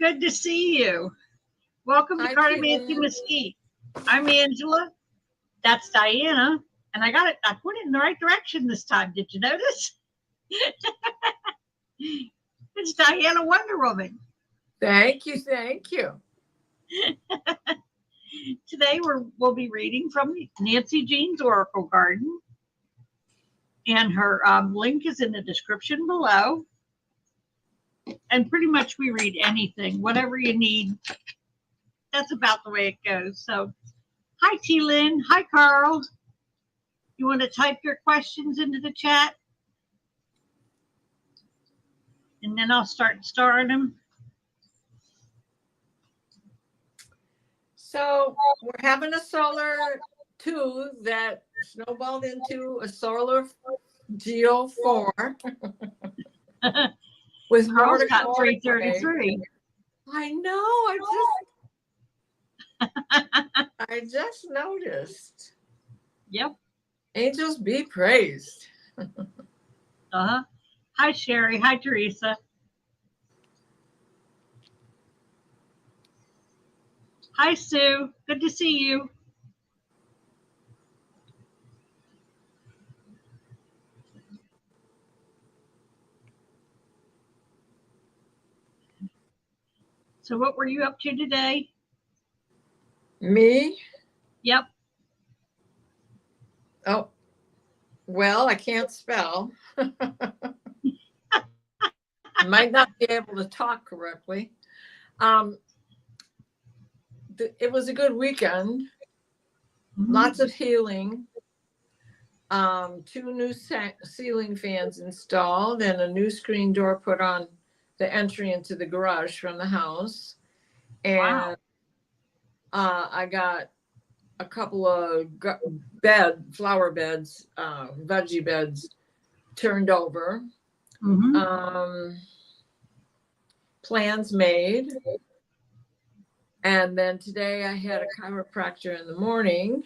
Good to see you. Welcome to Hi, Cartomancy Keelan. Mesquite. I'm Angela. That's Diana. And I put it in the right direction this time. Did you notice? It's Diana Wonder Woman. Thank you. Thank you. Today we'll be reading from Nancy Jean's Oracle Garden. And her link is in the description below. And pretty much we read anything, whatever you need. That's about the way it goes. So, hi, T. Lynn. Hi, Carl. You want to type your questions into the chat? And then I'll start starring them. So we're having a solar 2 that snowballed into a solar Geo 4 with more Carl's to got come. 333. I know. I just noticed. Yep. Angels be praised. Uh-huh. Hi, Sherry. Hi, Teresa. Hi, Sue. Good to see you. So what were you up to today? Me? Yep. Oh, well, I can't spell. Might not be able to talk correctly. It was a good weekend. Mm-hmm. Lots of healing. 2 new ceiling fans installed and a new screen door put on the entry into the garage from the house. And wow. I got a couple of flower beds, veggie beds turned over. Mm-hmm. Plans made. And then today I had a chiropractor in the morning.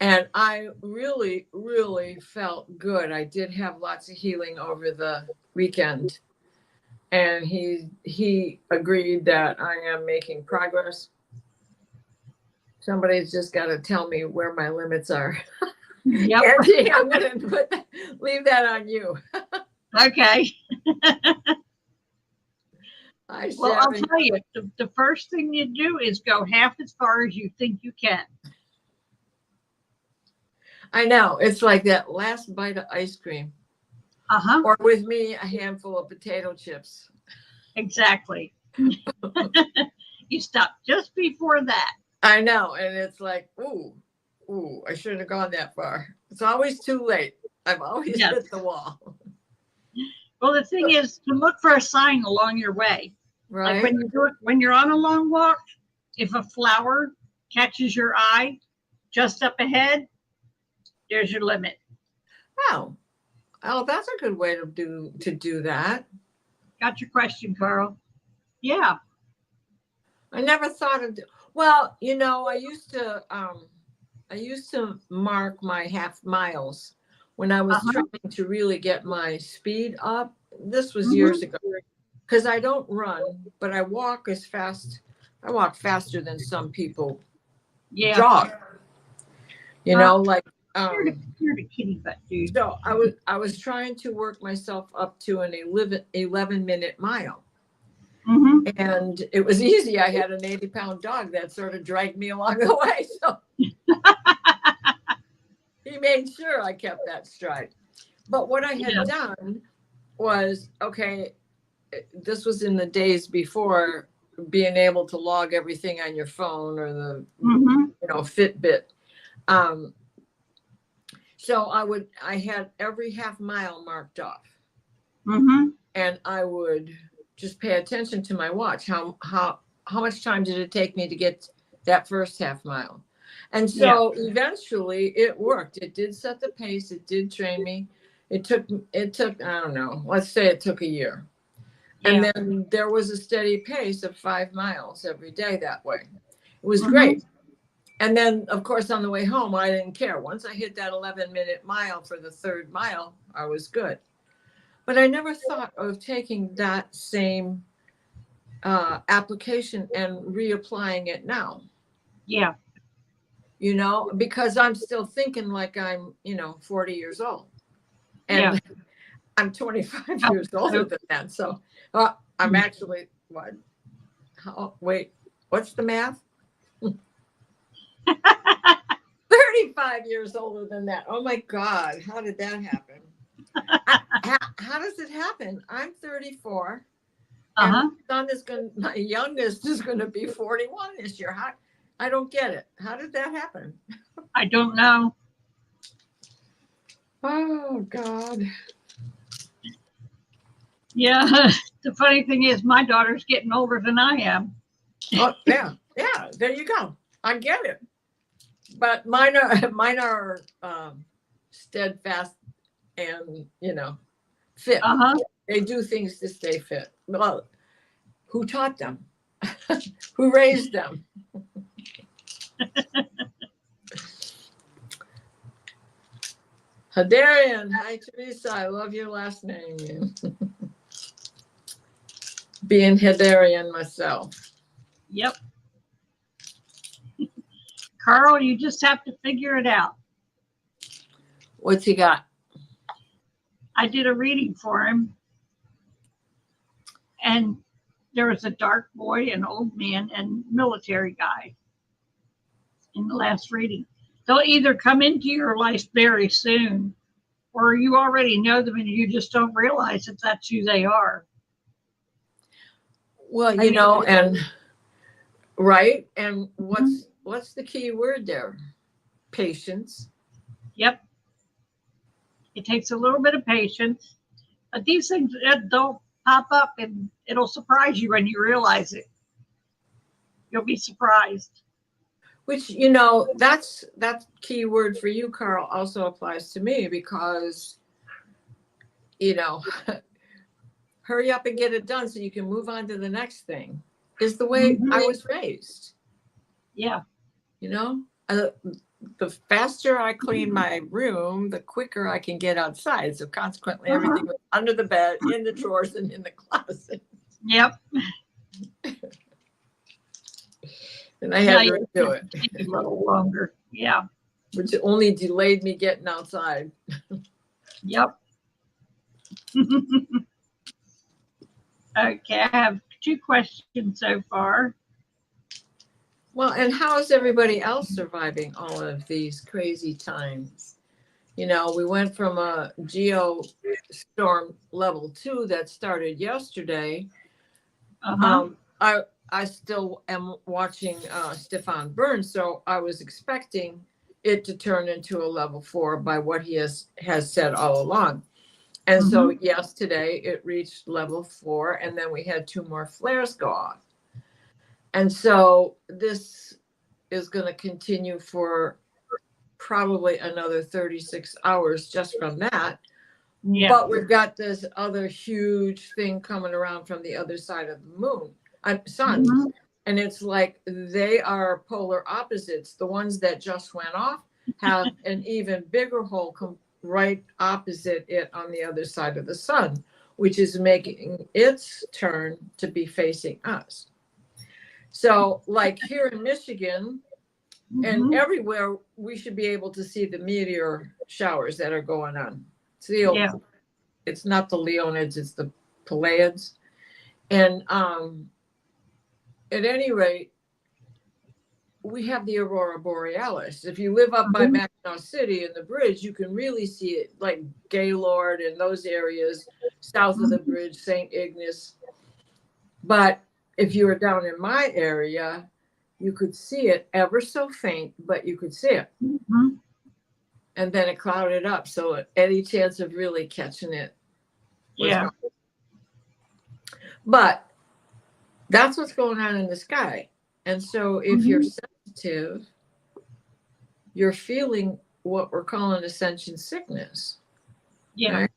And I really, really felt good. I did have lots of healing over the weekend. And he agreed that I am making progress. Somebody's just got to tell me where my limits are. Yep. Angie, I'm going to leave that on you. Okay. Well, I'll tell you, the first thing you do is go half as far as you think you can. I know. It's like that last bite of ice cream. Uh-huh. Or with me, a handful of potato chips. Exactly. You stop just before that. I know. And it's like, ooh, I shouldn't have gone that far. It's always too late. I've always hit the wall. Well, the thing is to look for a sign along your way. Right. Like when you're on a long walk, if a flower catches your eye just up ahead, there's your limit. Oh, that's a good way to do that. Got your question, Carl. Yeah. I never thought of. Well, I used to mark my half miles when I was trying to really get my speed up. This was years ago. Because I don't run, but I walk as fast. I walk faster than some people jog. Like you're the kitty butt, dude. So I was trying to work myself up to an 11-minute mile. Mm-hmm. And it was easy. I had an 80-pound dog that sort of dragged me along the way. So he made sure I kept that stride. But what I had done was, okay, this was in the days before being able to log everything on your phone or the Fitbit. So I had every half mile marked off. Mm-hmm. And I would just pay attention to my watch. How much time did it take me to get that first half mile? And so eventually it worked. It did set the pace. It did train me. It took, I don't know, let's say it took a year. And then there was a steady pace of 5 miles every day that way. It was great. And then, of course, on the way home, I didn't care. Once I hit that 11-minute mile for the 3rd mile, I was good. But I never thought of taking that same application and reapplying it now. Yeah. You know, because I'm still thinking like I'm, 40 years old. And I'm 25 years older than that. So I'm actually, what? Wait, what's the math? 35 years older than that. Oh my God. How did that happen? How does it happen? I'm 34. And my youngest is going to be 41 this year. I don't get it. How did that happen? I don't know. Oh God. Yeah. The funny thing is my daughter's getting older than I am. Oh yeah. Yeah. There you go. I get it. But mine are steadfast and, fit. They do things to stay fit. Well, who taught them? Who raised them? Hadarian. Hi, Teresa. I love your last name. Being Hadarian myself. Yep. Carl, you just have to figure it out. What's he got? I did a reading for him. And there was a dark boy, an old man, and military guy in the last reading. They'll either come into your life very soon, or you already know them and you just don't realize that that's who they are. Well, and right. And what's the key word there? Patience. Yep. It takes a little bit of patience, but these things, they'll pop up and it'll surprise you when you realize it. You'll be surprised. Which, that's key word for you, Carl, also applies to me because, hurry up and get it done so you can move on to the next thing is the way I was raised. Yeah. The faster I clean my room, the quicker I can get outside. So consequently, everything was under the bed, in the drawers, and in the closet. Yep. And I had to do it. A little longer. Yeah. Which only delayed me getting outside. Yep. Okay, I have 2 questions so far. Well, and how is everybody else surviving all of these crazy times? We went from a geostorm level 2 that started yesterday. I still am watching Stefan Burns, so I was expecting it to turn into a level 4 by what he has said all along. And so, yes, today it reached level 4, and then we had 2 more flares go off. And so this is going to continue for probably another 36 hours just from that. Yeah. But we've got this other huge thing coming around from the other side of the sun. And it's like they are polar opposites. The ones that just went off have an even bigger hole right opposite it on the other side of the sun, which is making its turn to be facing us. So like here in Michigan and everywhere, we should be able to see the meteor showers that are going on. It's not the Leonids, it's the Pleiades. And at any rate, we have the Aurora Borealis. If you live up by Mackinac City and the bridge, you can really see it, like Gaylord and those areas south of the bridge, St. Ignace. But if you were down in my area, you could see it ever so faint, but you could see it. And then it clouded up. So any chance of really catching it was gone. But that's what's going on in the sky. And so if you're sensitive, you're feeling what we're calling ascension sickness. Yeah. Right?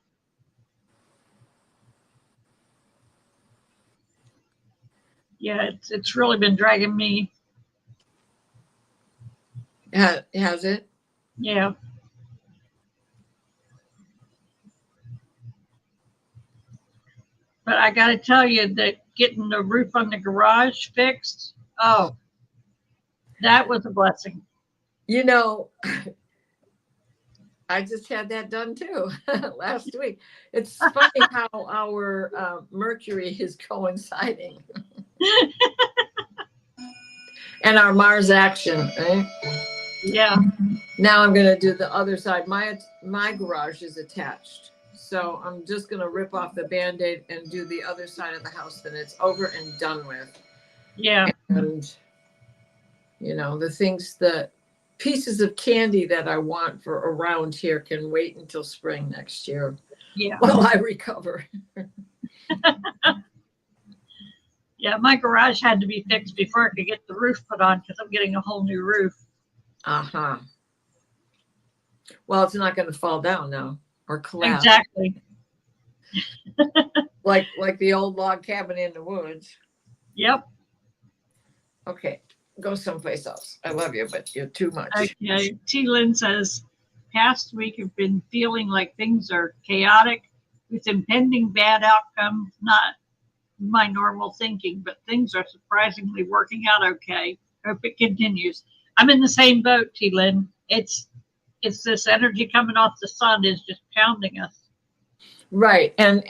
Yeah, it's really been dragging me. Has it? Yeah. But I got to tell you that getting the roof on the garage fixed, oh, that was a blessing. You know, I just had that done too last week. It's funny how our Mercury is coinciding. And our Mars action, right? Yeah. Now I'm going to do the other side. My garage is attached. So I'm just going to rip off the Band-Aid and do the other side of the house. Then it's over and done with. Yeah. And, you know, the pieces of candy that I want for around here can wait until spring next year. Yeah. While I recover. Yeah, my garage had to be fixed before I could get the roof put on because I'm getting a whole new roof. Uh-huh. Well, it's not going to fall down now or collapse. Exactly. like the old log cabin in the woods. Yep. Okay, go someplace else. I love you, but you're too much. Okay. T. Lynn says, past week I've been feeling like things are chaotic with impending bad outcomes, not my normal thinking, but things are surprisingly working out okay. Hope it continues. I'm in the same boat, T. Lynn. It's this energy coming off the sun is just pounding us. Right. And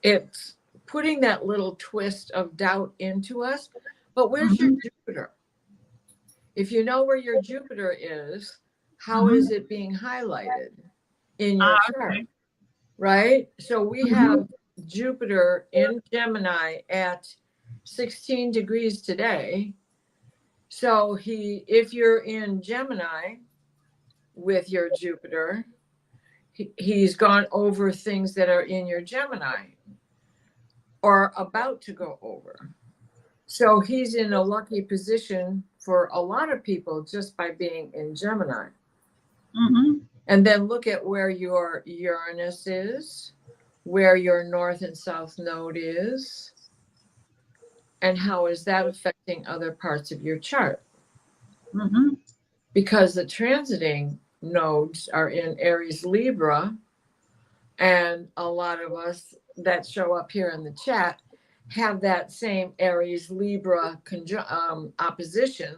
it's putting that little twist of doubt into us. But where's your Jupiter? If you know where your Jupiter is, how is it being highlighted in your chart? Okay. Right? So we have Jupiter in Gemini at 16 degrees today. So if you're in Gemini with your Jupiter, he's gone over things that are in your Gemini or about to go over. So he's in a lucky position for a lot of people just by being in Gemini. Mm-hmm. And then look at where your Uranus is, where your North and South Node is, and how is that affecting other parts of your chart? Mm-hmm. Because the transiting nodes are in Aries Libra, and a lot of us that show up here in the chat have that same Aries Libra opposition,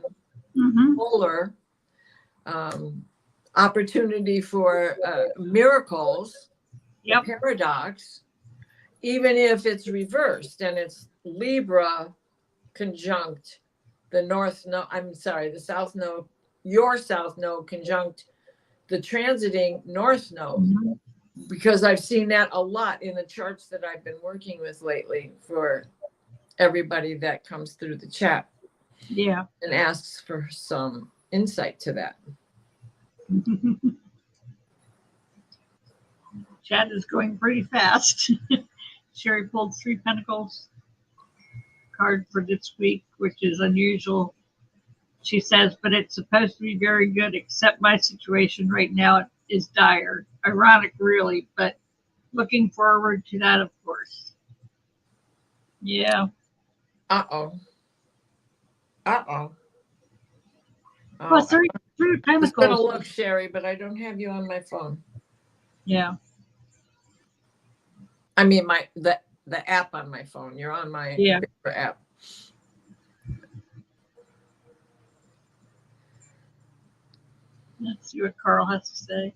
polar opportunity for miracles, paradox, even if it's reversed and it's Libra conjunct the South Node, your South Node conjunct the transiting North Node. Mm-hmm. Because I've seen that a lot in the charts that I've been working with lately for everybody that comes through the chat. Yeah. And asks for some insight to that. Chat is going pretty fast. Sherry pulled 3 Pentacles card for this week, which is unusual. She says, but it's supposed to be very good, except my situation right now is dire. Ironic, really, but looking forward to that, of course. Yeah. Uh-oh. Well, 3 Pentacles. It's going to look, Sherry, but I don't have you on my phone. Yeah. I mean, the app on my phone. You're on my app. Let's see what Carl has to say.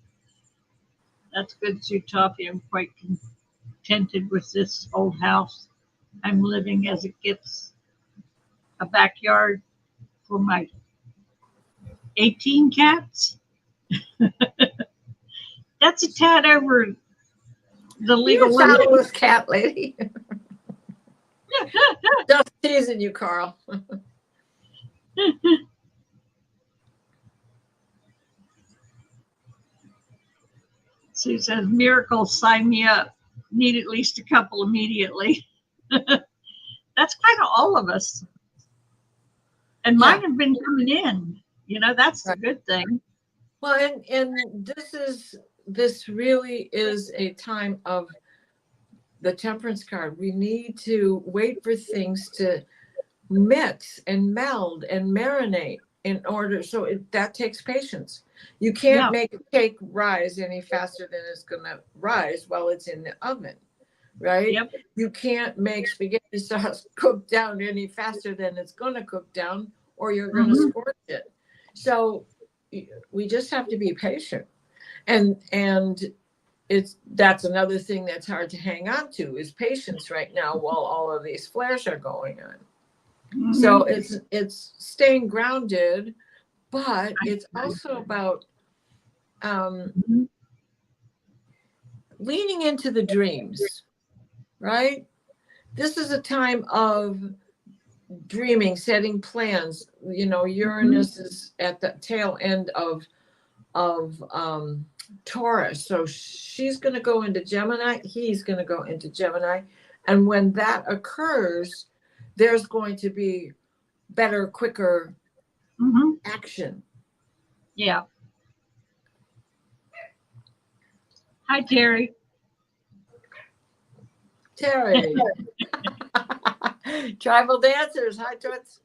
That's good, Sue Toffee. I'm quite contented with this old house I'm living as it gets a backyard for my 18 cats. That's a tad over the legal limit. You're a childless cat lady. Just teasing you, Carl. Sue says, miracles, sign me up. Need at least a couple immediately. That's kind of all of us. And mine have been coming in. You know, that's the good thing. Well, and this really is a time of the Temperance card. We need to wait for things to mix and meld and marinate in order. So that takes patience. You can't make a cake rise any faster than it's going to rise while it's in the oven. right? Yep. You can't make spaghetti sauce cook down any faster than it's going to cook down, or you're going to scorch it. So we just have to be patient. And that's another thing that's hard to hang on to is patience right now while all of these flares are going on. So it's staying grounded, but it's also about leaning into the dreams, right? This is a time of dreaming, setting plans. You know, Uranus is at the tail end of Taurus. So she's going to go into Gemini. He's going to go into Gemini. And when that occurs, there's going to be better, quicker action. Yeah. Hi, Terry. Terry. Tribal dancers. Hi, Toots.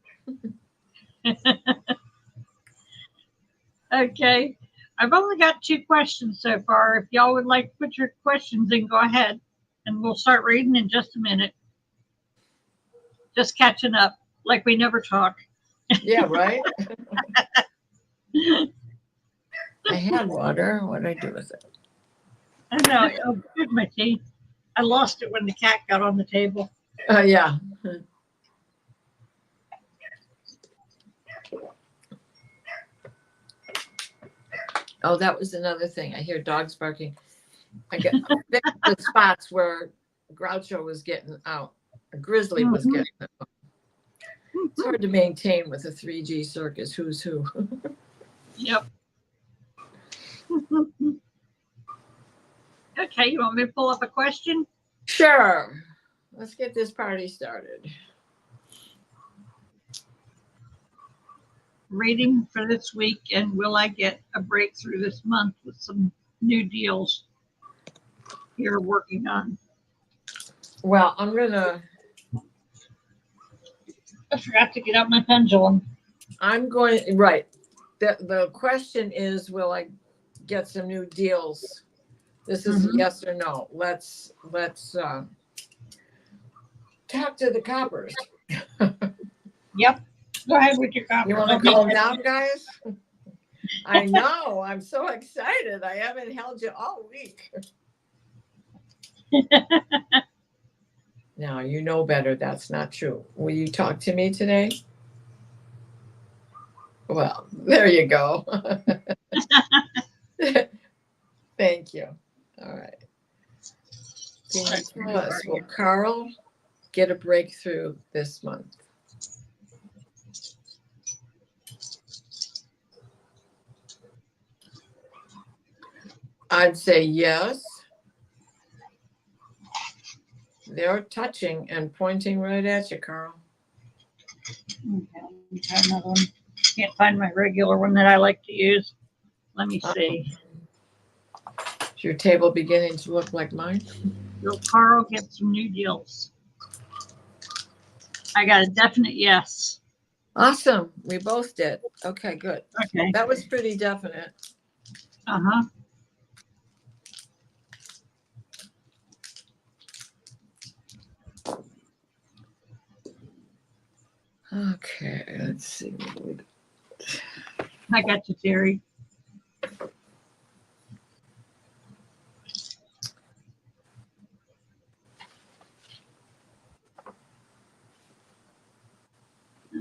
Okay. I've only got 2 questions so far. If y'all would like to put your questions in, go ahead. And we'll start reading in just a minute. Just catching up like we never talk. Yeah, right? I had water. What did I do with it? I know. Oh, good, my tea. I lost it when the cat got on the table. Yeah. Oh, that was another thing. I hear dogs barking. I got the spots where Groucho was getting out. A grizzly was getting out. It's hard to maintain with a 3G circus. Who's who? Yep. Okay, you want me to pull up a question? Sure. Let's get this party started. Reading for this week, and will I get a breakthrough this month with some new deals you're working on? Well, I'm gonna. I forgot to get out my pendulum. I'm going right. The question is, will I get some new deals? This is a yes or no. Let's talk to the coppers. Yep. Go ahead with your comment. You want to calm down, guys? I know. I'm so excited. I haven't held you all week. Now, you know better. That's not true. Will you talk to me today? Well, there you go. Thank you. All right. Can you tell us, will Carl get a breakthrough this month? I'd say yes. They're touching and pointing right at you, Carl. Okay, try another one. Can't find my regular one that I like to use. Let me see. Is your table beginning to look like mine? Will Carl get some new deals? I got a definite yes. Awesome. We both did. Okay, good. Okay. That was pretty definite. Uh-huh. Okay, let's see. I got you, Terry.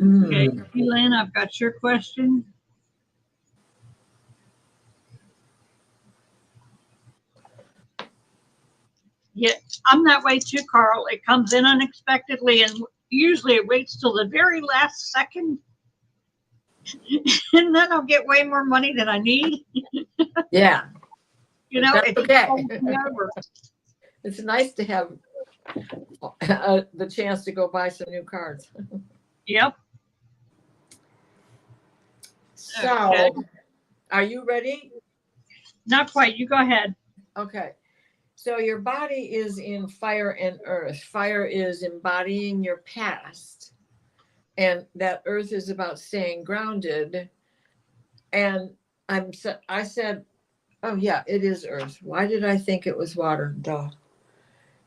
Okay, Elaine, I've got your question. Yeah, I'm that way too, Carl. It comes in unexpectedly, and usually it waits till the very last second, and then I'll get way more money than I need. Yeah. You know, That's it okay. holds me over. It's nice to have the chance to go buy some new cards. Yep. So, Okay. Are you ready? Not quite. You go ahead. Okay. So your body is in fire and earth. Fire is embodying your past. And that earth is about staying grounded. And I said, oh yeah, it is earth. Why did I think it was water? Duh.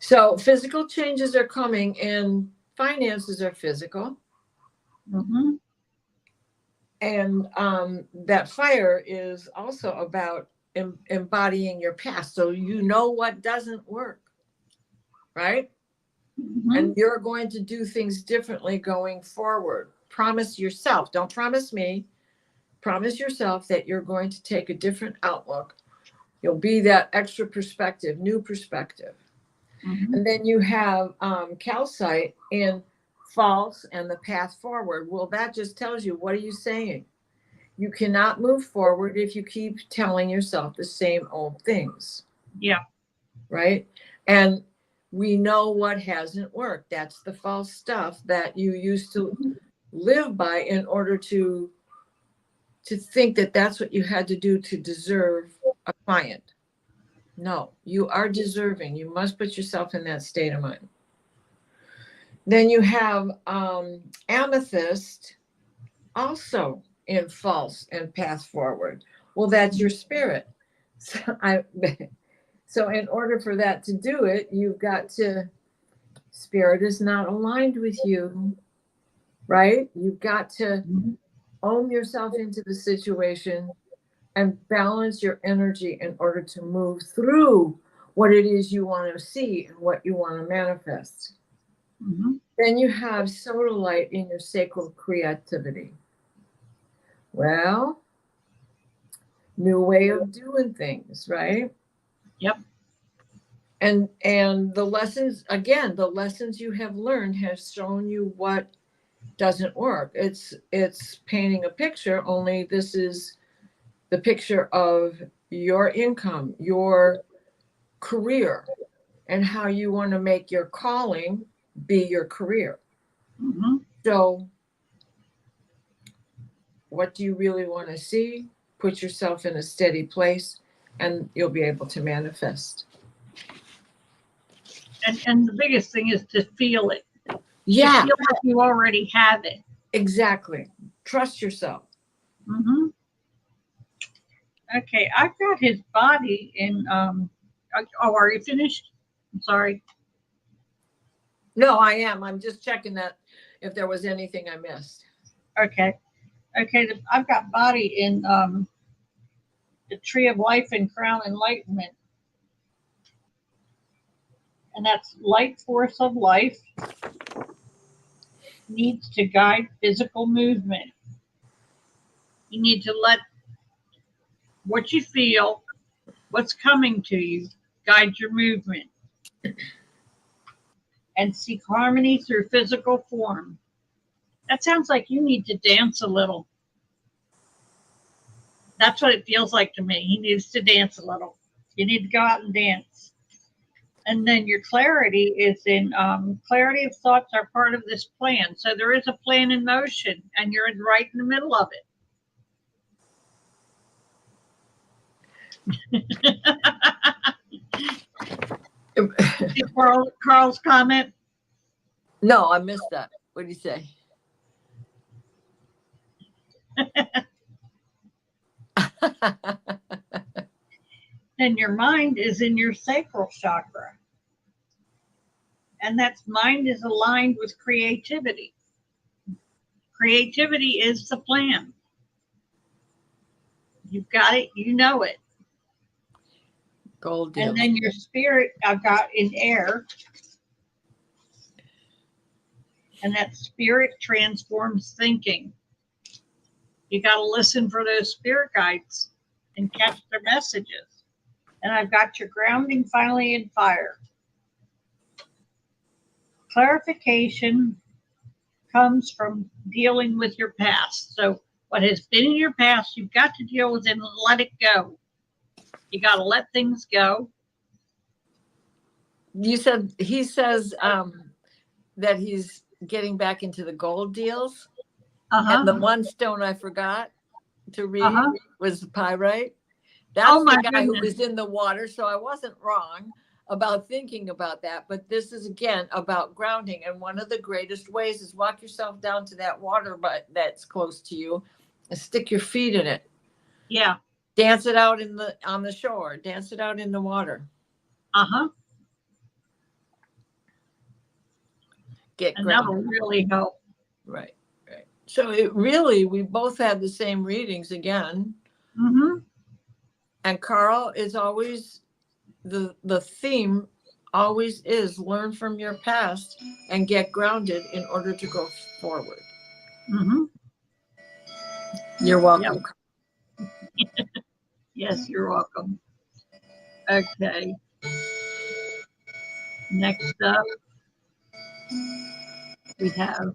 So physical changes are coming, and finances are physical. Mm-hmm. And that fire is also about embodying your past. So you know what doesn't work, right? Mm-hmm. And you're going to do things differently going forward. Promise yourself, don't promise me, promise yourself that you're going to take a different outlook. You'll be that extra perspective, new perspective. Mm-hmm. And then you have calcite in false and the path forward. Well, that just tells you, what are you saying? You cannot move forward if you keep telling yourself the same old things. Yeah. Right? And we know what hasn't worked. That's the false stuff that you used to live by in order to think that that's what you had to do to deserve a client. No, you are deserving. You must put yourself in that state of mind. Then you have amethyst also in false and path forward. Well, that's your spirit. So in order for that to do it, you've got to, spirit is not aligned with you, right? You've got to own yourself into the situation and balance your energy in order to move through what it is you want to see and what you want to manifest. Mm-hmm. Then you have sodalite in your sacral creativity. Well, new way of doing things, right? Yep. And the lessons, again, the lessons you have learned has shown you what doesn't work. It's painting a picture, only this is the picture of your income, your career, and how you want to make your calling be your career. Mm-hmm. So what do you really want to see? Put yourself in a steady place and you'll be able to manifest. And the biggest thing is to feel it. Yeah, To feel like you already have it. exactly. Trust yourself. Mm-hmm. Okay, I've got his body in. Oh, are you finished? I'm sorry. No, I am. I'm just checking that if there was anything I missed. Okay. I've got body in the Tree of Life and Crown Enlightenment, and that's light force of life needs to guide physical movement. You need to let what you feel, what's coming to you, guide your movement, and seek harmony through physical form. That sounds like you need to dance a little. That's what it feels like to me. He needs to dance a little. You need to go out and dance. And then your clarity is in clarity of thoughts are part of this plan. So there is a plan in motion, and you're right in the middle of it. Carl's comment. No, I missed that. What did he say? And your mind is in your sacral chakra. And that mind is aligned with creativity. Creativity is the plan. You've got it, you know it. Gold deal. And then your spirit, I've got in air. And that spirit transforms thinking. You got to listen for those spirit guides and catch their messages. And I've got your grounding finally in fire. Clarification comes from dealing with your past. So what has been in your past, you've got to deal with and let it go. You got to let things go. You said, he says that he's getting back into the gold deals. And the one stone I forgot to read was the pyrite. That's the guy who was in the water. So I wasn't wrong about thinking about that. But this is, again, about grounding. And one of the greatest ways is walk yourself down to that water but that's close to you and stick your feet in it. Yeah. Dance it out on the shore. Dance it out in the water. get And that grounded. will really help. Right, right. So it really, we both had the same readings again. Mm-hmm. And Carl is always, the theme always is learn from your past and get grounded in order to go forward. Mm-hmm. You're welcome. Yep. Yes, you're welcome. Okay. Next up, we have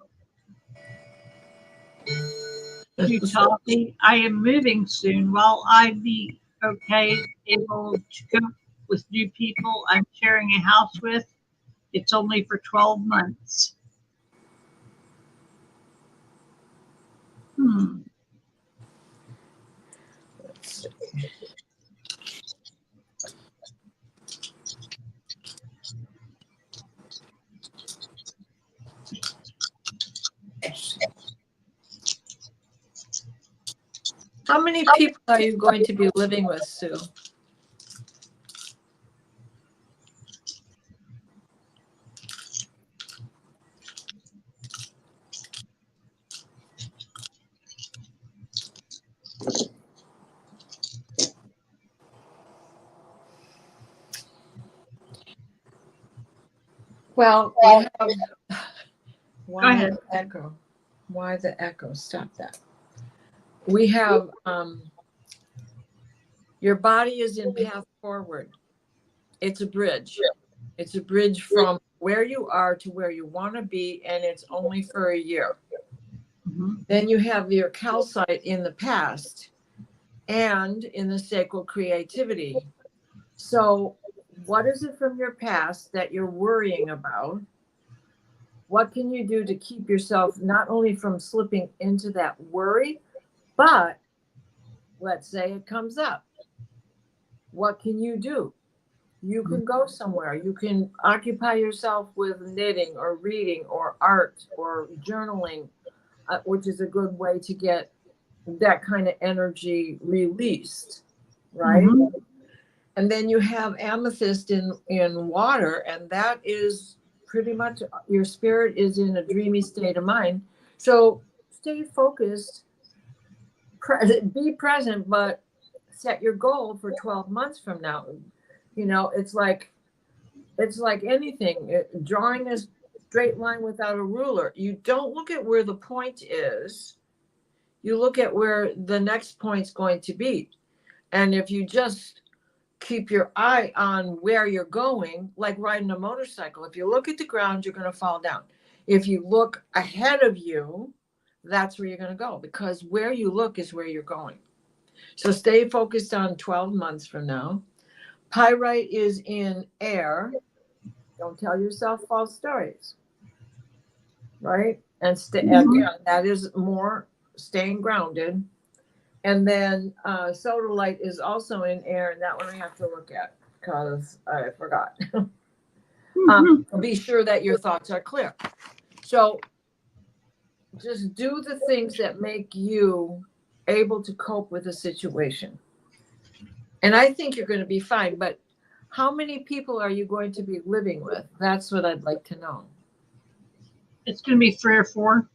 Utah. I am moving soon. While I be okay, able to cope with new people I'm sharing a house with, it's only for 12 months. How many people are you going to be living with, Sue? Well, we have. Go ahead. The echo? Why the echo? Stop that. We have your body is in path forward. It's a bridge. It's a bridge from where you are to where you want to be, and it's only for a year. Mm-hmm. Then you have your calcite in the past and in the sacral creativity. So what is it from your past that you're worrying about? What can you do to keep yourself not only from slipping into that worry, but let's say it comes up. What can you do? You can go somewhere. You can occupy yourself with knitting or reading or art or journaling, which is a good way to get that kind of energy released, right? Mm-hmm. And then you have amethyst in water, and that is pretty much your spirit is in a dreamy state of mind. So stay focused, be present, but set your goal for 12 months from now. You know, it's like anything, drawing a straight line without a ruler. You don't look at where the point is. You look at where the next point's going to be. And if you just keep your eye on where you're going, like riding a motorcycle, if you look at the ground, you're going to fall down. If you look ahead of you, that's where you're going to go, because where you look is where you're going. So stay focused on 12 months from now. Pyrite is in air. Don't tell yourself false stories, right? And again, that is more staying grounded. And then sodalite is also in air, and that one I have to look at because I forgot. Be sure that your thoughts are clear. So just do the things that make you able to cope with a situation. And I think you're going to be fine, but how many people are you going to be living with? That's what I'd like to know. It's going to be 3 or 4.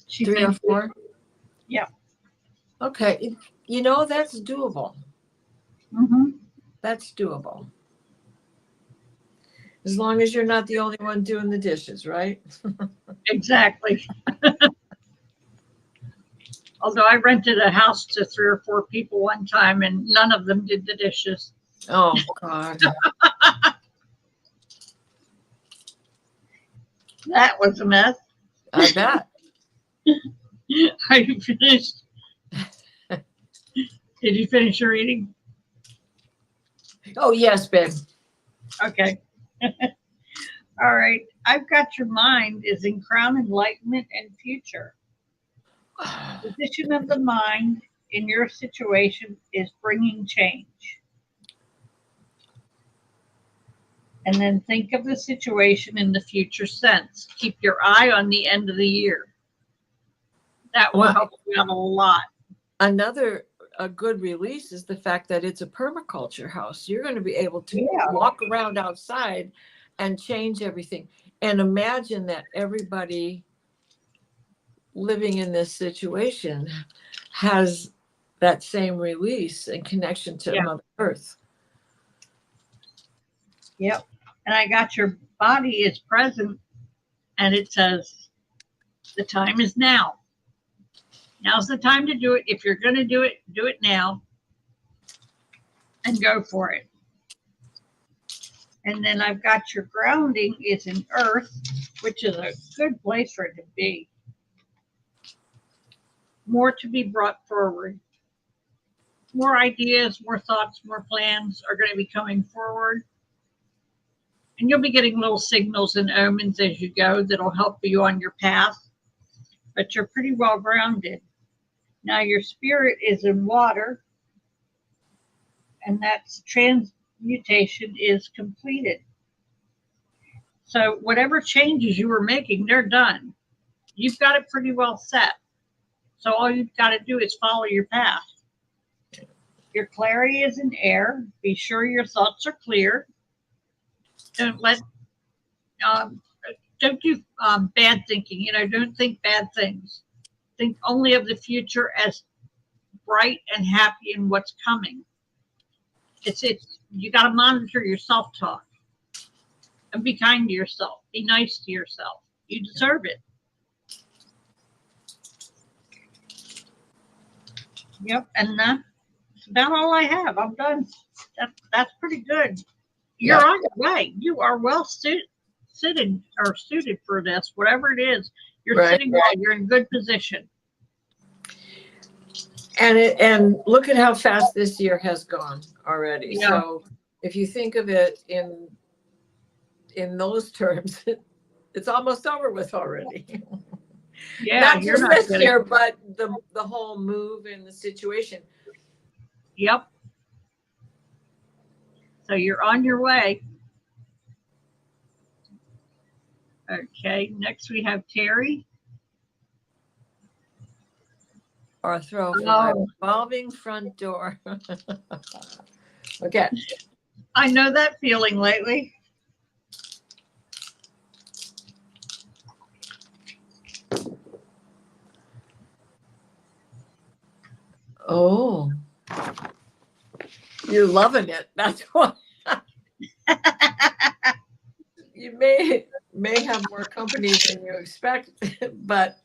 3 or 4? Yeah. Okay. You know, that's doable. Mm-hmm. That's doable. As long as you're not the only one doing the dishes, right? Exactly. Although I rented a house to 3 or 4 people one time, and none of them did the dishes. Oh, God. That was a mess. I bet. Are you finished? Did you finish your reading? Oh, yes, babe. Okay. All right. I've got your mind is in crown enlightenment and future. The position of the mind in your situation is bringing change. And then think of the situation in the future sense. Keep your eye on the end of the year. That will help you out a lot. Another a good release is the fact that it's a permaculture house. You're going to be able to walk around outside and change everything. And imagine that everybody living in this situation has that same release and connection to Mother Earth. Yep. And I got your body is present, and it says the time is now. Now's the time to do it. If you're going to do it now and go for it. And then I've got your grounding is in earth, which is a good place for it to be. More to be brought forward. More ideas, more thoughts, more plans are going to be coming forward. And you'll be getting little signals and omens as you go that'll help you on your path. But you're pretty well grounded. Now your spirit is in water, and that's transmutation is completed. So whatever changes you were making, they're done. You've got it pretty well set. So all you've got to do is follow your path. Your clarity is in air. Be sure your thoughts are clear. Don't do bad thinking. Don't think bad things. Think only of the future as bright and happy in what's coming. You got to monitor your self-talk and be kind to yourself. Be nice to yourself. You deserve it. Yep, and that's about all I have. I'm done. That's pretty good. You're on your way. You are well suited for this. Whatever it is, you're sitting well. You're in good position. And look at how fast this year has gone already. Yeah. So if you think of it in those terms, it's almost over with already. Yeah, not just this year, but the whole move and the situation. Yep. So you're on your way. Okay, next we have Terry. Or throw from my revolving front door. Okay. I know that feeling lately. Oh, you're loving it. That's why. You may have more company than you expect, but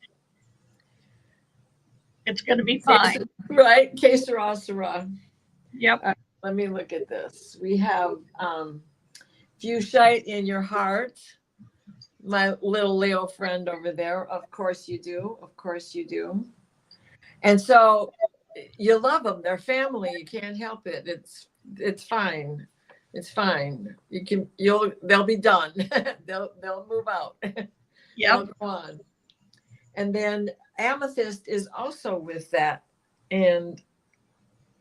it's going to be fine. Right? Que sera, sera. Yep. Let me look at this. We have Fuchsite in your heart. My little Leo friend over there. Of course you do. Of course you do. And so you love them. They're family. You can't help it. It's fine. It's fine. They'll be done. they'll move out. Yeah. They'll go on. And then Amethyst is also with that. And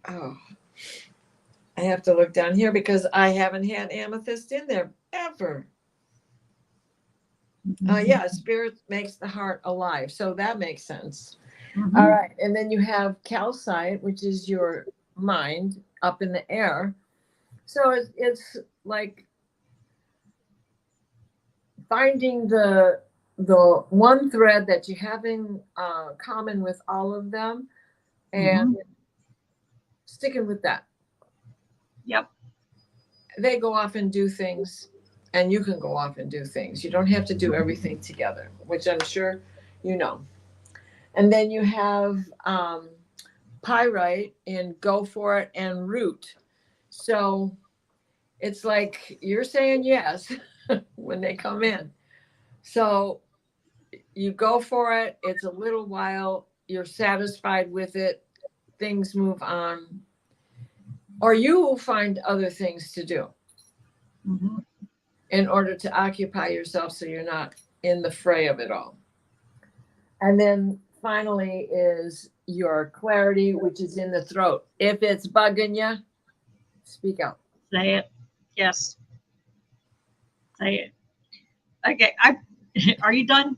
I have to look down here because I haven't had Amethyst in there ever. Yeah, spirit makes the heart alive. So that makes sense. Mm-hmm. All right. And then you have calcite, which is your mind up in the air. So it's like finding the one thread that you have in common with all of them and sticking with that. Yep. They go off and do things, and you can go off and do things. You don't have to do everything together, which I'm sure you know. And then you have pyrite in go for it and root. So it's like you're saying yes when they come in. So you go for it. It's a little while. You're satisfied with it. Things move on. Or you will find other things to do in order to occupy yourself so you're not in the fray of it all. And then finally is your clarity, which is in the throat. If it's bugging you, speak out. Say it. Yes. Say it. Okay. Are you done?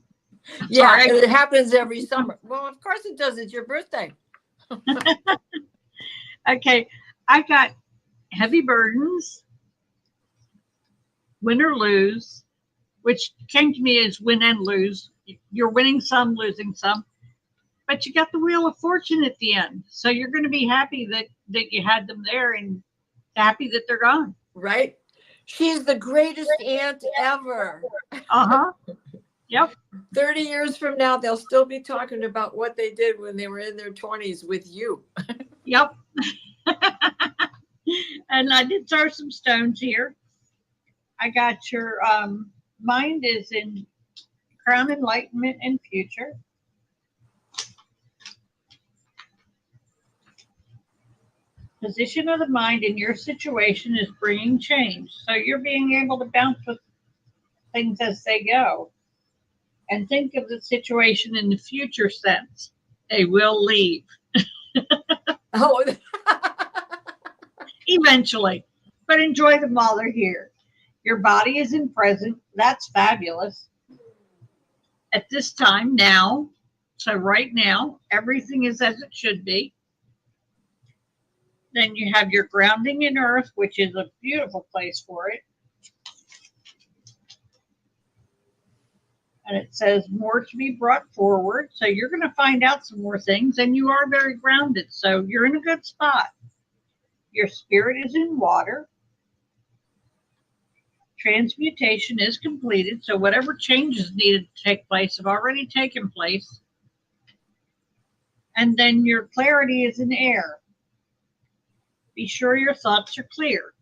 Yeah, it happens every summer. Well, of course it does. It's your birthday. Okay. I got heavy burdens, win or lose, which came to me as win and lose. You're winning some, losing some, but you got the Wheel of Fortune at the end. So you're going to be happy that you had them there and happy that they're gone. Right? She's the greatest aunt ever. Uh-huh. Yep. 30 years from now, they'll still be talking about what they did when they were in their 20s with you. Yep. And I did throw some stones here. I got your mind is in crown enlightenment and future. Position of the mind in your situation is bringing change. So you're being able to bounce with things as they go. And think of the situation in the future sense. They will leave. Oh, Eventually. But enjoy them while they're here. Your body is in present. That's fabulous. At this time now, so right now, everything is as it should be. Then you have your grounding in earth, which is a beautiful place for it. And it says more to be brought forward. So you're going to find out some more things, and you are very grounded. So you're in a good spot. Your spirit is in water. Transmutation is completed. So whatever changes needed to take place have already taken place. And then your clarity is in air. Be sure your thoughts are clear.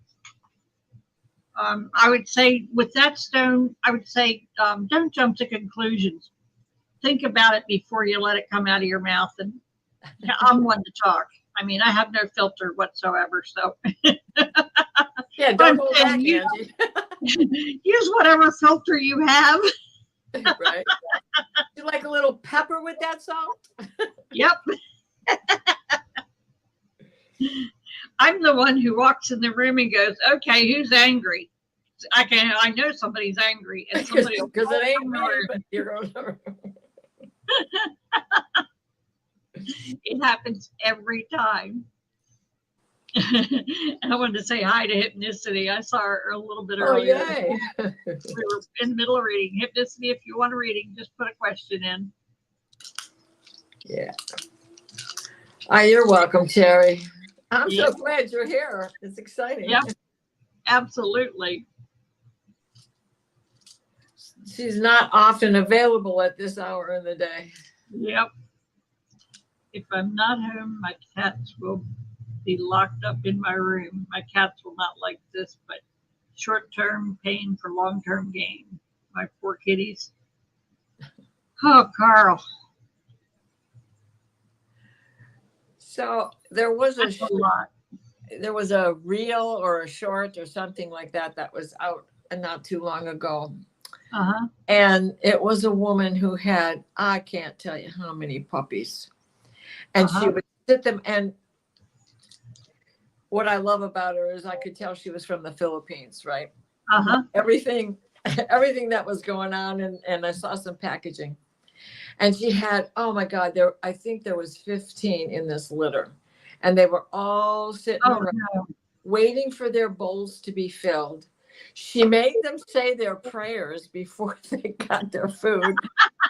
I would say with that stone, I would say don't jump to conclusions. Think about it before you let it come out of your mouth. And I'm one to talk. I mean, I have no filter whatsoever. So yeah, don't hold back, Angie. Use whatever filter you have. Right. You like a little pepper with that salt? Yep. I'm the one who walks in the room and goes, "Okay, who's angry?" I know somebody's angry, and somebody because it ain't me. But you're It happens every time. And I wanted to say hi to Hypnicity. I saw her a little bit earlier. Yay. We were in the middle of reading. Hypnicity, if you want a reading, just put a question in. Yeah. You're welcome, Terry. I'm so glad you're here. It's exciting. Yep, absolutely. She's not often available at this hour in the day. Yep. If I'm not home, my cats will be locked up in my room. My cats will not like this, but short-term pain for long-term gain. My poor kitties. Oh, Carl. So there was a lot. There was a reel or a short or something like that that was out not too long ago. Uh-huh. And it was a woman who had, I can't tell you how many puppies. And she would sit them. And what I love about her is I could tell she was from the Philippines, right? Uh-huh. Everything that was going on. And I saw some packaging. And she had, oh my God, I think there was 15 in this litter. And they were all sitting around waiting for their bowls to be filled. She made them say their prayers before they got their food.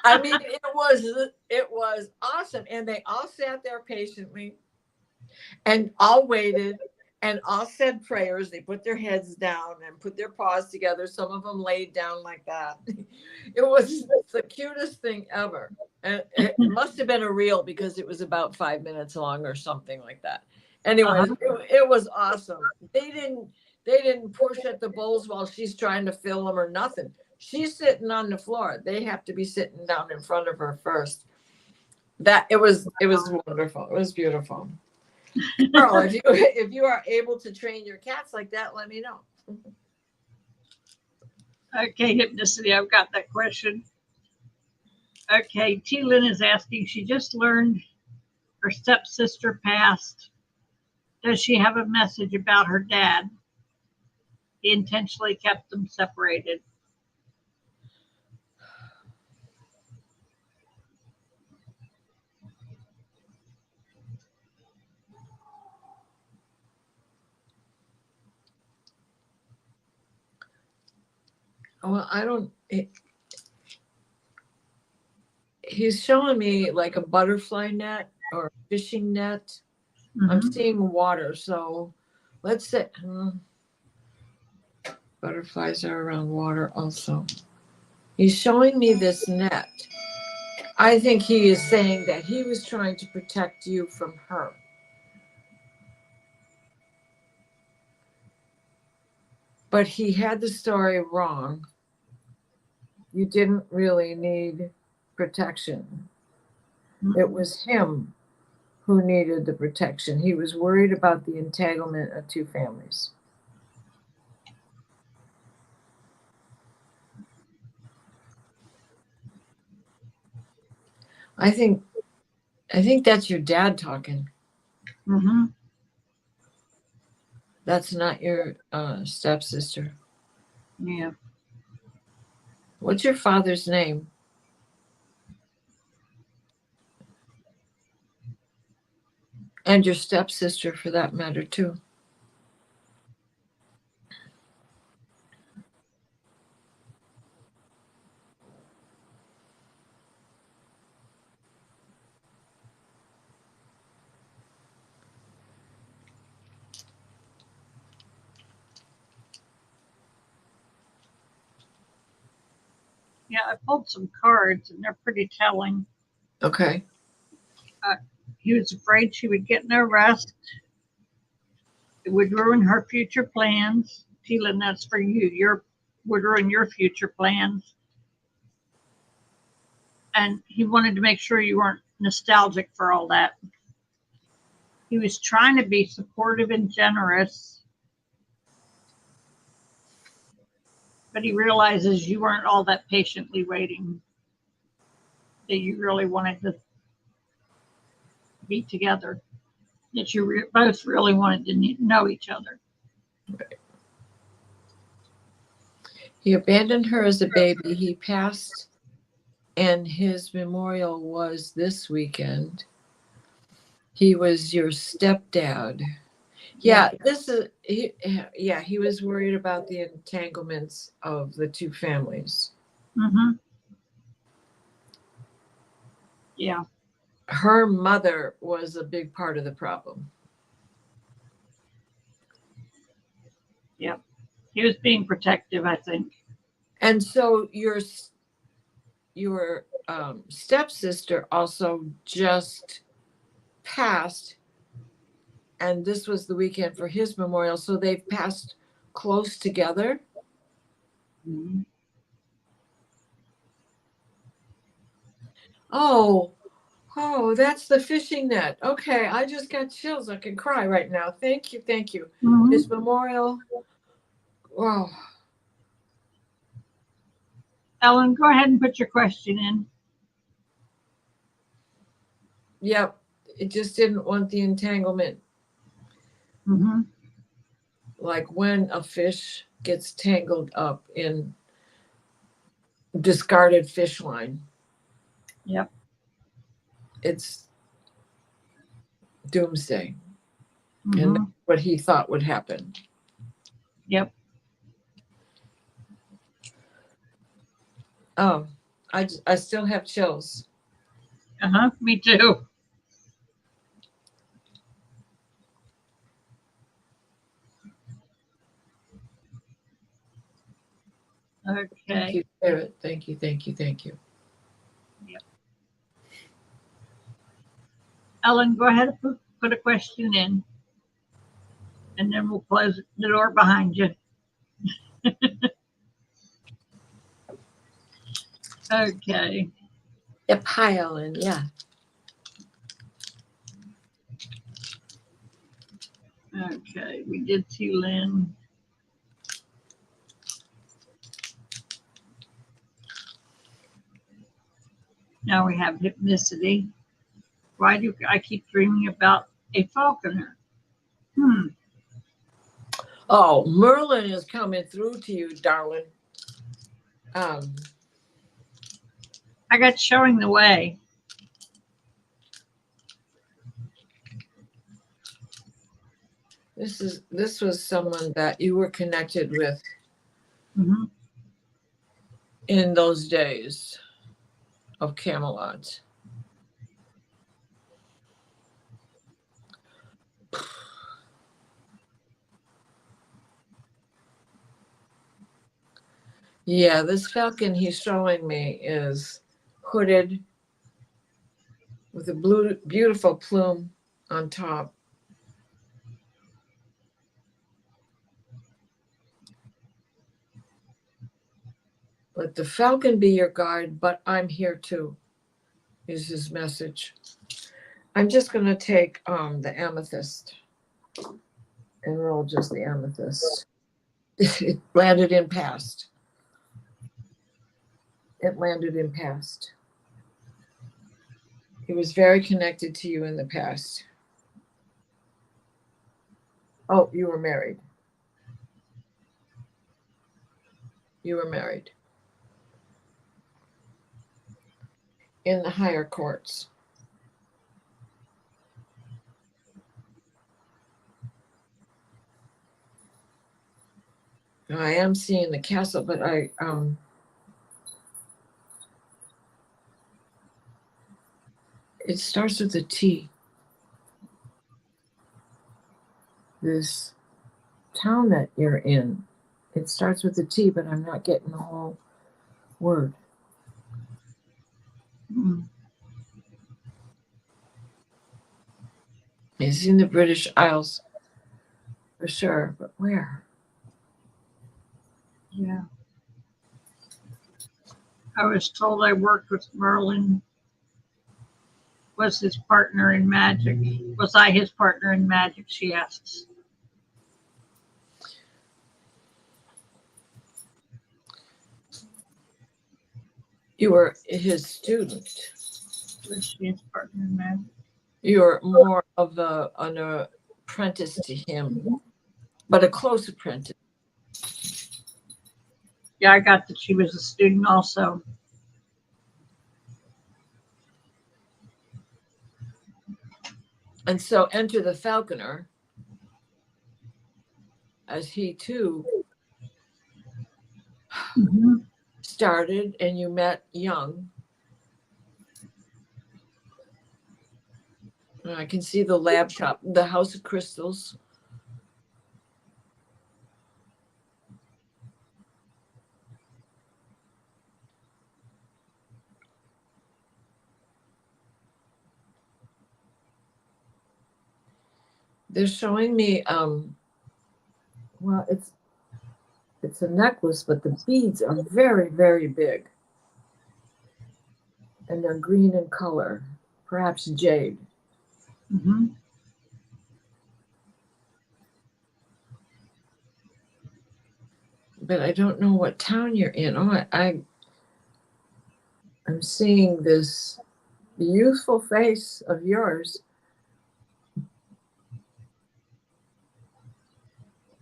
I mean, it was awesome. And they all sat there patiently and all waited and all said prayers. They put their heads down and put their paws together. Some of them laid down like that. It was the cutest thing ever. And it must have been a reel because it was about 5 minutes long or something like that. Anyway, it was awesome. They didn't push at the bowls while she's trying to fill them or nothing. She's sitting on the floor. They have to be sitting down in front of her first. It was wonderful. It was beautiful. Carl, if you are able to train your cats like that, let me know. Okay, Hypnicity, I've got that question. Okay, T. Lynn is asking, she just learned her stepsister passed. Does she have a message about her dad? He intentionally kept them separated. Well, I don't he's showing me like a butterfly net or a fishing net. I'm seeing water, so let's say butterflies are around water also. He's showing me this net. I think he is saying that he was trying to protect you from her. But he had the story wrong. You didn't really need protection. It was him who needed the protection. He was worried about the entanglement of two families. I think that's your dad talking. That's not your stepsister. Yeah. What's your father's name? And your stepsister, for that matter, too. Yeah, I pulled some cards and they're pretty telling. Okay. He was afraid she would get no rest. It would ruin her future plans. Teelan, that's for you. Would ruin your future plans. And he wanted to make sure you weren't nostalgic for all that. He was trying to be supportive and generous, but he realizes you weren't all that patiently waiting, that you really wanted to be together, that you both really wanted to know each other. He abandoned her as a baby. He passed, and his memorial was this weekend. He was your stepdad. Yeah, he was worried about the entanglements of the two families. Yeah. Her mother was a big part of the problem. Yep. He was being protective, I think. And so your stepsister also just passed, and this was the weekend for his memorial, so they've passed close together. Oh, that's the fishing net. Okay, I just got chills. I can cry right now. Thank you. His memorial. Wow. Ellen, go ahead and put your question in. Yep, it just didn't want the entanglement. Like when a fish gets tangled up in discarded fish line. Yep. It's doomsday. And that's what he thought would happen. Yep. Oh, I still have chills. Me too. Okay. Thank you, Spirit. Thank you. Yep. Ellen, go ahead and put a question in, and then we'll close the door behind you. Okay. Yep. Hi, Ellen. Yeah. Okay. We did Teelan. Now we have hypnicity. Why do I keep dreaming about a falconer? Oh, Merlin is coming through to you, darling. I got showing the way. This was someone that you were connected with. in those days of Camelot. Yeah, this falcon he's showing me is hooded with a beautiful plume on top. Let the falcon be your guide, but I'm here too, is his message. I'm just going to take the amethyst and roll just the amethyst. It landed in past. It landed in past. He was very connected to you in the past. Oh, you were married. You were married. In the higher courts. I am seeing the castle, but it starts with a T. This town that you're in, it starts with a T, but I'm not getting the whole word. It's in the British Isles, for sure, but where? Yeah. I was told I worked with Merlin. Was his partner in magic? Was I his partner in magic? She asks. You were his student. Was she his partner in magic? You were more of an apprentice to him, but a close apprentice. Yeah, I got that she was a student also. And so enter the falconer, as he too started, and you met young. And I can see the lab shop, the House of Crystals. They're showing me, well, it's a necklace, but the beads are very, very big. And they're green in color, perhaps jade. Mm-hmm. But I don't know what town you're in. Oh, I'm seeing this youthful face of yours,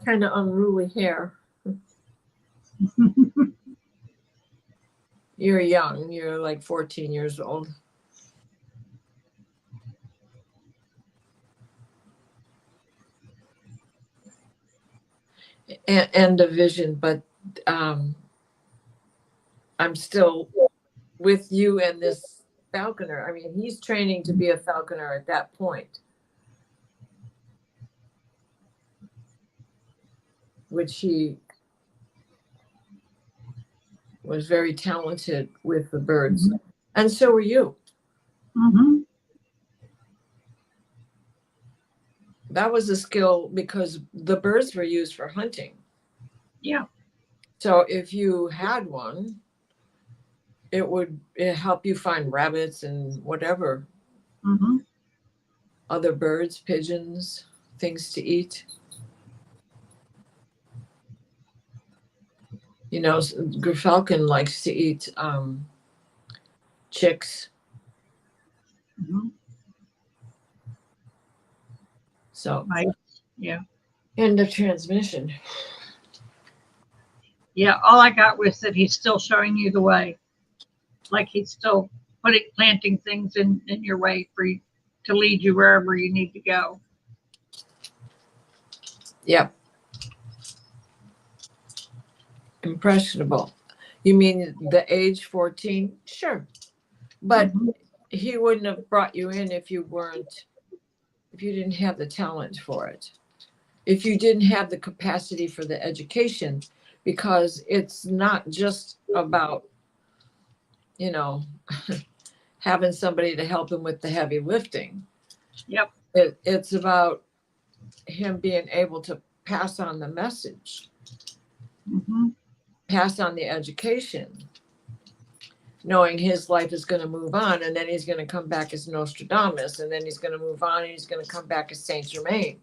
kind of unruly hair. You're young. You're like 14 years old. And a vision, but I'm still with you and this falconer. I mean, he's training to be a falconer at that point, which he was very talented with the birds. Mm-hmm. And so were you. Mm-hmm. That was a skill because the birds were used for hunting. Yeah. So if you had one, it would help you find rabbits and whatever. Mm-hmm. Other birds, pigeons, things to eat. You know, Falcon likes to eat chicks. Mm-hmm. So, right. Yeah. End of transmission. Yeah, all I got was that he's still showing you the way. Like he's still planting things in your way for you to lead you wherever you need to go. Yep. Impressionable. You mean the age 14? Sure. But Mhm. he wouldn't have brought you in if you didn't have the talent for it. If you didn't have the capacity for the education, because it's not just about, you know, having somebody to help him with the heavy lifting. Yep. It's about him being able to pass on the message, Mhm. pass on the education, knowing his life is going to move on, and then he's going to come back as Nostradamus, and then he's going to move on and he's going to come back as Saint Germain.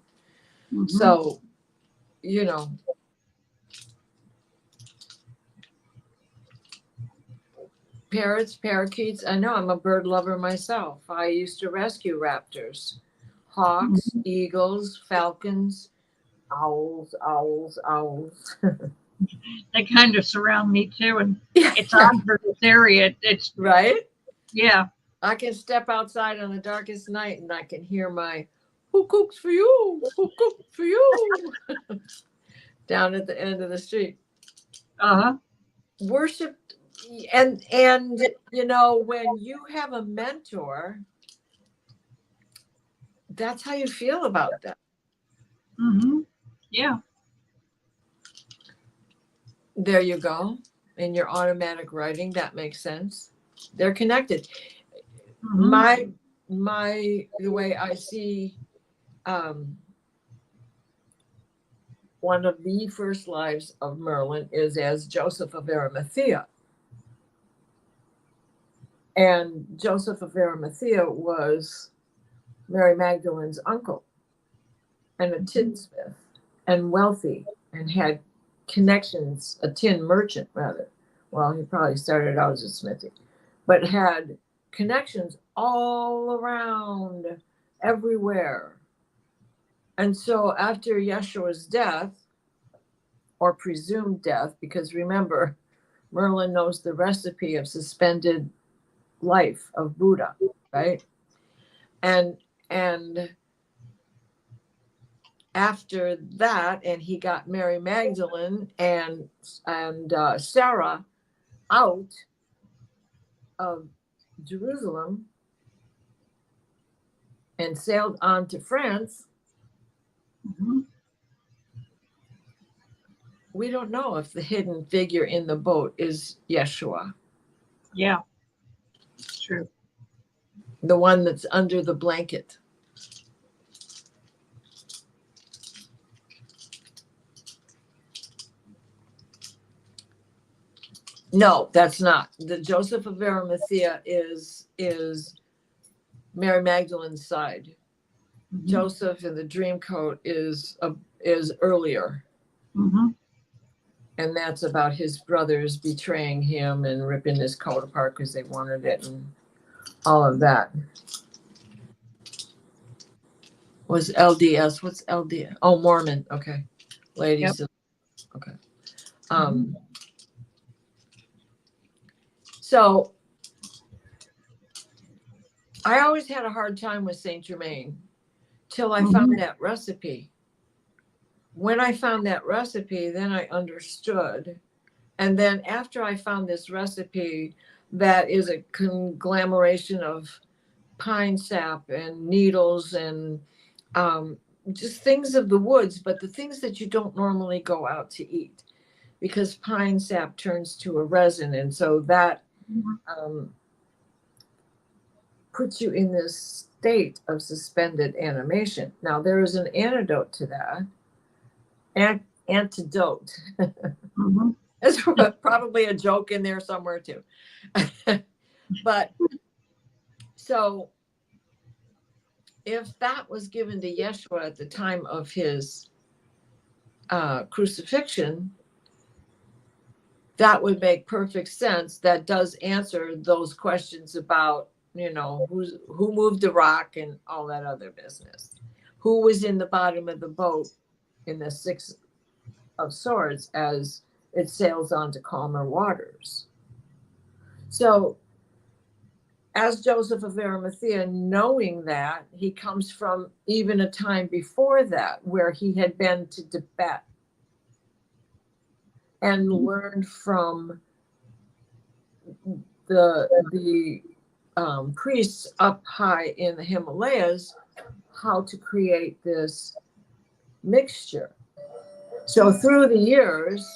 Mhm. So, you know, parrots, parakeets. I know I'm a bird lover myself. I used to rescue raptors, hawks, Mhm. eagles, falcons, owls. They kind of surround me too, and Yeah. it's odd for this area. It's Right? yeah. I can step outside on the darkest night and I can hear my who cooks for you? Who cooks for you? Down at the end of the street. Uh-huh. Worship and you know, when you have a mentor, that's how you feel about them. Mm-hmm. Yeah. There you go. In your automatic writing, that makes sense. They're connected. Mm-hmm. The way I see one of the first lives of Merlin is as Joseph of Arimathea. And Joseph of Arimathea was Mary Magdalene's uncle and a tinsmith and wealthy and had connections, a tin merchant rather. Well, he probably started out as a smithy, but had connections all around everywhere. And so after Yeshua's death, or presumed death, because remember, Merlin knows the recipe of suspended life of Buddha, right? And after that, and he got Mary Magdalene and Sarah out of Jerusalem and sailed on to France. Mm-hmm. We don't know if the hidden figure in the boat is Yeshua, Yeah. It's true. the one that's under the blanket. No, that's not. The Joseph of Arimathea is Mary Magdalene's side. Mm-hmm. Joseph in the dream coat is earlier, Mm-hmm. and that's about his brothers betraying him and ripping his coat apart because they wanted it and all of that. Was LDS? What's LDS? Oh, Mormon. Okay, ladies. Yep. Okay. Mm-hmm. So I always had a hard time with Saint Germain till I found Mm-hmm. that recipe. When I found that recipe, then I understood. And then after I found this recipe that is a conglomeration of pine sap and needles and just things of the woods, but the things that you don't normally go out to eat because pine sap turns to a resin. And so that puts you in this state of suspended animation. Now, there is an antidote to that. Antidote. Mm-hmm. There's probably a joke in there somewhere too. But so if that was given to Yeshua at the time of his crucifixion, that would make perfect sense. That does answer those questions about, you know, who moved the rock and all that other business. Who was in the bottom of the boat in the Six of Swords as it sails on to calmer waters. So as Joseph of Arimathea, knowing that, he comes from even a time before that where he had been to Tibet and learned from the priests up high in the Himalayas how to create this mixture. So through the years,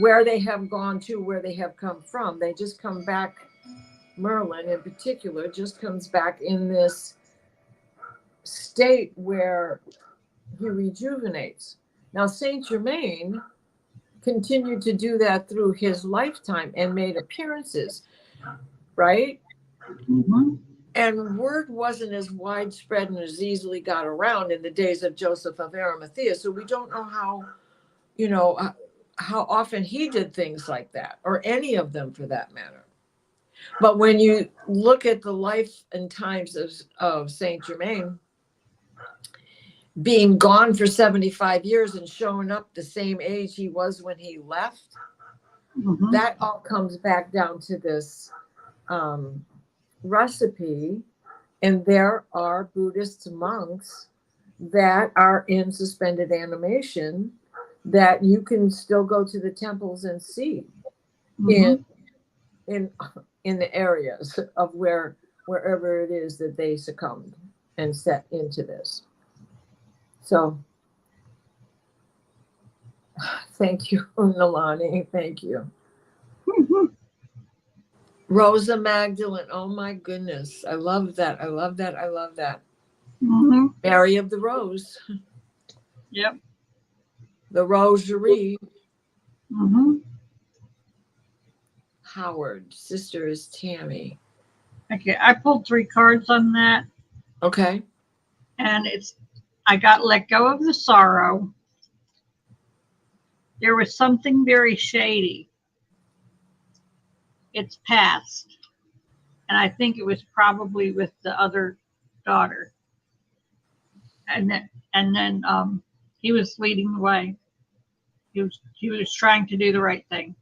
where they have gone to, where they have come from, they just come back. Merlin in particular just comes back in this state where he rejuvenates. Now, Saint Germain continued to do that through his lifetime and made appearances, right? Mm-hmm. And word wasn't as widespread and as easily got around in the days of Joseph of Arimathea. So we don't know how often he did things like that, or any of them for that matter. But when you look at the life and times of Saint Germain, being gone for 75 years and showing up the same age he was when he left, Mm-hmm. that all comes back down to this recipe. And there are Buddhist monks that are in suspended animation that you can still go to the temples and see Mm-hmm. in the areas of wherever it is that they succumbed and set into this. So thank you, Nalani. Thank you. Mm-hmm. Rosa Magdalene. Oh my goodness. I love that. I love that. I love that. Mm-hmm. Mary of the Rose. Yep. The Rosary. Mm-hmm. Howard. Sister is Tammy. Okay, I pulled 3 cards on that, Okay. and I got let go of the sorrow. There was something very shady. It's past. And I think it was probably with the other daughter. And then he was leading the way. He was trying to do the right thing.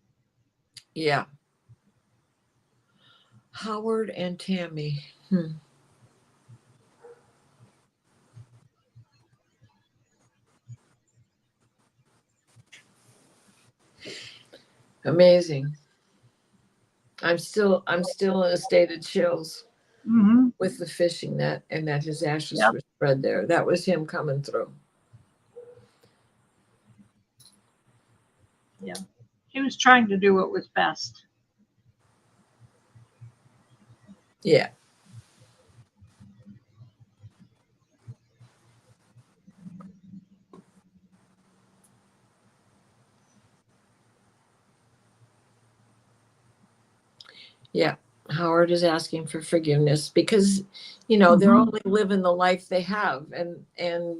Yeah. Howard and Tammy. Amazing. I'm still in a state of chills Mm-hmm. with the fishing net and that his ashes Yep. were spread there. That was him coming through. Yeah. He was trying to do what was best. Yeah. Yeah. Howard is asking for forgiveness because, they're Mm-hmm. only living the life they have. And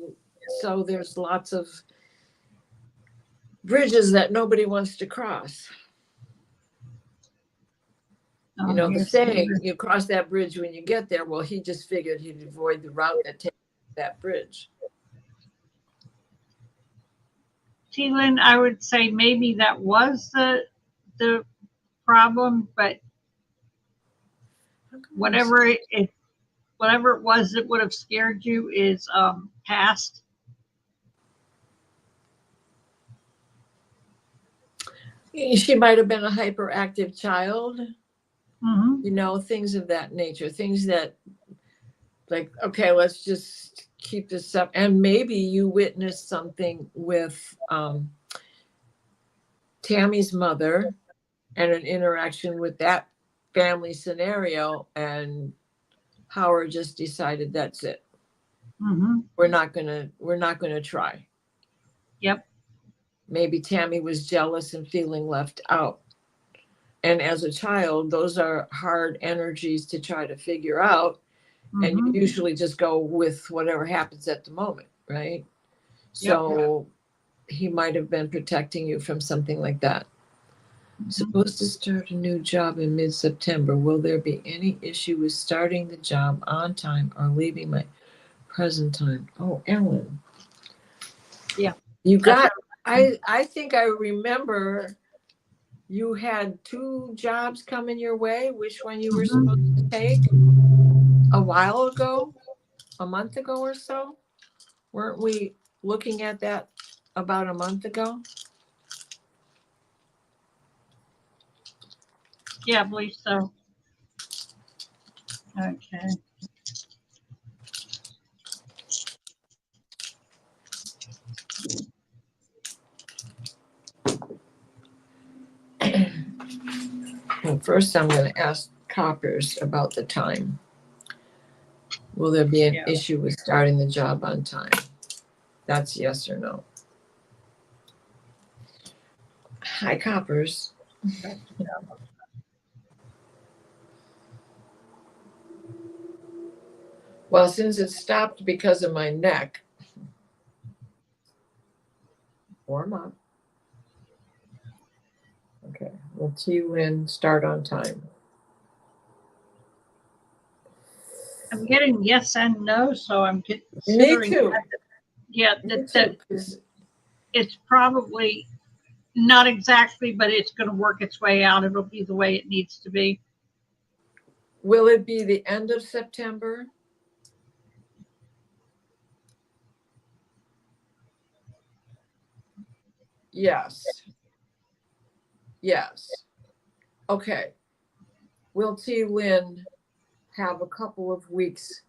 so there's lots of bridges that nobody wants to cross. The saying, you cross that bridge when you get there. Well, he just figured he'd avoid the route that takes that bridge. T-Lynn, I would say maybe that was the problem, but whatever it was that would have scared you is past. She might have been a hyperactive child. Mm-hmm. Things of that nature, things that like, okay, let's just keep this up. And maybe you witnessed something with Tammy's mother and an interaction with that family scenario, and Howard just decided that's it. Mm-hmm. We're not gonna try. Yep. Maybe Tammy was jealous and feeling left out. And as a child, those are hard energies to try to figure out. And you usually just go with whatever happens at the moment, right? Yep. So he might have been protecting you from something like that. Supposed to start a new job in mid-September. Will there be any issue with starting the job on time or leaving my present time? Oh, Ellen. Yeah. You got, I think I remember you had 2 jobs coming your way. Which one you were supposed to take a while ago, a month ago or so? Weren't we looking at that about a month ago? Yeah, I believe so. Okay. Well, first, I'm going to ask Coppers about the time. Will there be an issue with starting the job on time? That's yes or no. Hi, Coppers. Well, since it stopped because of my neck, warm up. Okay, will T-Win start on time? I'm getting yes and no, so I'm Me considering. too. Yeah, Me that too. it's probably not exactly, but it's going to work its way out. It'll be the way it needs to be. Will it be the end of September? Yes. Yes. Okay. Will T-Win have a couple of weeks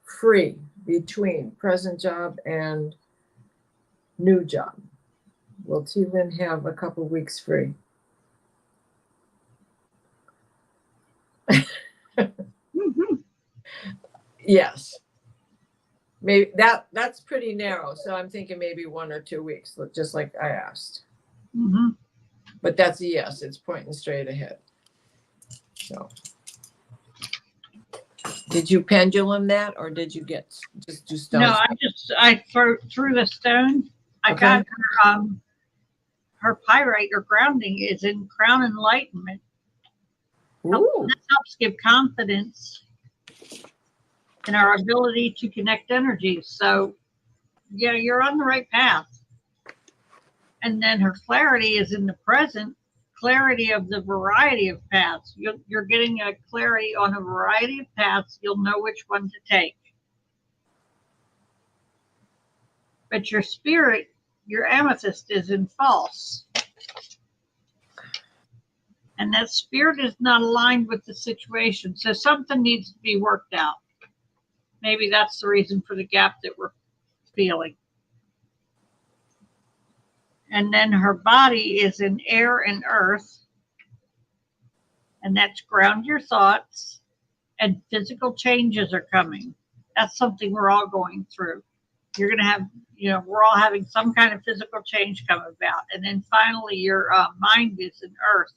free between present job and new job? Will T-Win have a couple of weeks free? Yes. Maybe that's pretty narrow. So I'm thinking maybe 1 or 2 weeks, just like I asked. Mm-hmm. But that's a yes. It's pointing straight ahead. So, did you pendulum that, or did you just do stones? No, I threw the stone. I Okay. got her pyrite or grounding is in crown enlightenment. Ooh. That helps give confidence in our ability to connect energies. So, yeah, you're on the right path. And then her clarity is in the present, clarity of the variety of paths. You're getting a clarity on a variety of paths. You'll know which one to take. But your spirit, your amethyst is in false. And that spirit is not aligned with the situation. So something needs to be worked out. Maybe that's the reason for the gap that we're feeling. And then her body is in air and earth. And that's ground your thoughts. And physical changes are coming. That's something we're all going through. You're going to have, we're all having some kind of physical change come about. And then finally, your mind is in earth.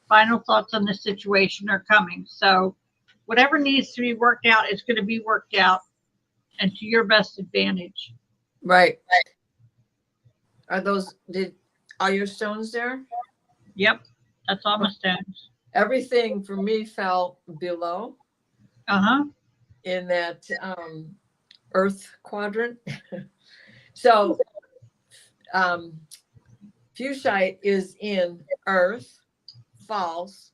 Final thoughts on the situation are coming. So whatever needs to be worked out is going to be worked out and to your best advantage. Right. Are your stones there? Yep. That's all my stones. Everything for me fell below. In that earth quadrant. So Fuchsite is in earth, false,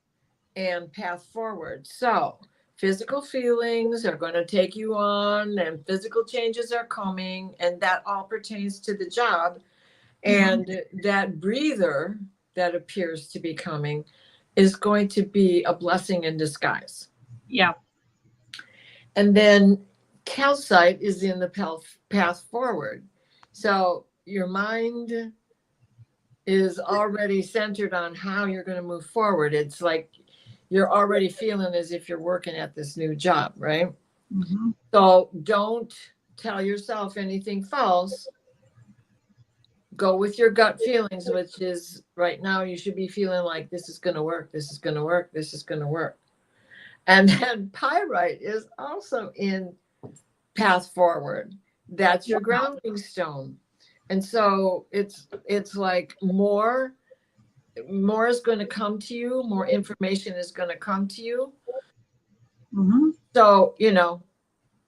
and path forward. So physical feelings are going to take you on, and physical changes are coming, and that all pertains to the job. And that breather that appears to be coming is going to be a blessing in disguise. Yeah. And then calcite is in the path forward. So your mind is already centered on how you're going to move forward. It's like you're already feeling as if you're working at this new job, right? Mm-hmm. So don't tell yourself anything false. Go with your gut feelings, which is right now you should be feeling like this is going to work, this is going to work, this is going to work. And then pyrite is also in path forward. That's your grounding stone. And so it's like more is going to come to you, more information is going to come to you. Mm-hmm. So,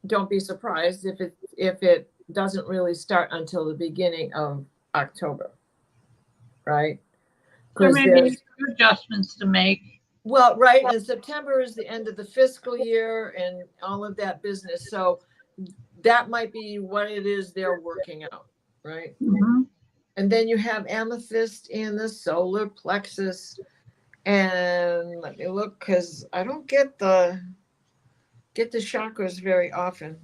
don't be surprised if it doesn't really start until the beginning of October, right? There may be adjustments to make. Well, right, and September is the end of the fiscal year and all of that business. So that might be what it is they're working out, right? Mm-hmm. And then you have amethyst in the solar plexus, And let me look, because I don't get the chakras very often.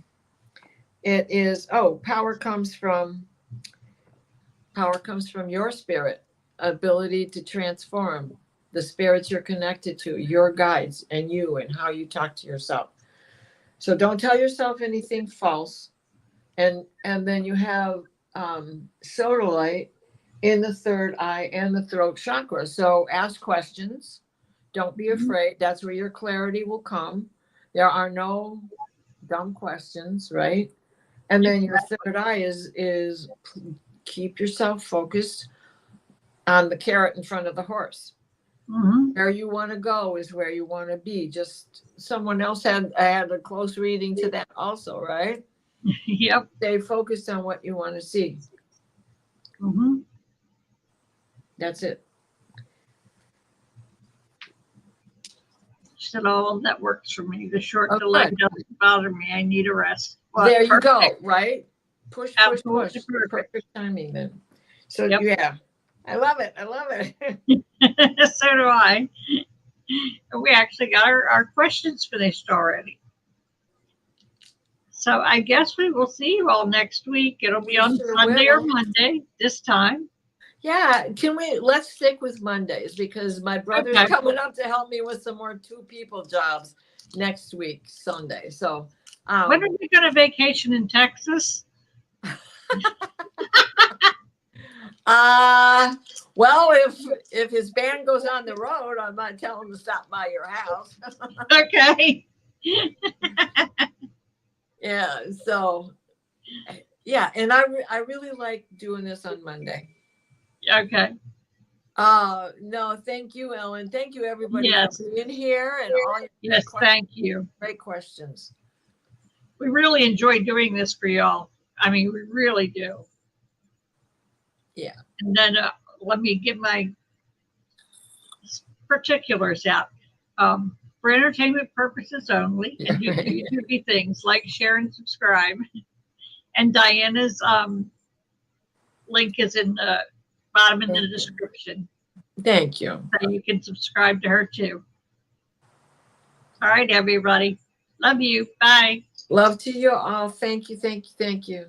It is, power comes from your spirit, ability to transform, the spirits you're connected to, your guides, and you, and how you talk to yourself. So don't tell yourself anything false. And then you have sodalite in the third eye and the throat chakra. So ask questions. Don't be afraid. That's where your clarity will come. There are no dumb questions, right? And then your third eye is keep yourself focused on the carrot in front of the horse. Where you want to go is where you want to be. Just someone else had a close reading to that also, right? Yep. Stay focused on what you want to see. That's it. She said, "Oh, that works for me. The short Oh, delay good. doesn't bother me. I need a rest." Well, There you perfect. go, right? Push, Absolutely push. perfect. Perfect timing then. So Yep. yeah, I love it. I love it. So do I. We actually got our questions finished already. So I guess we will see you all next week. It'll be on Sure Sunday will. or Monday this time. Yeah, let's stick with Mondays, because my brother's Okay. coming up to help me with some more 2 people jobs next week, Sunday. So When are we going to vacation in Texas? well, if his band goes on the road, I might tell him to stop by your house. Okay. Yeah. So yeah, and I really like doing this on Monday. Okay. No, thank you, Ellen. Thank you, everybody, Yes. for being here and all your Yes, thank you. great questions. We really enjoy doing this for y'all. I mean, we really do. Yeah. And then let me get my particulars out. For entertainment purposes only, and do YouTube things like share and subscribe. And Diana's link is in the bottom in the description. Thank you. So you can subscribe to her too. All right, everybody. Love you. Bye. Love to you all. Thank you. Thank you. Thank you.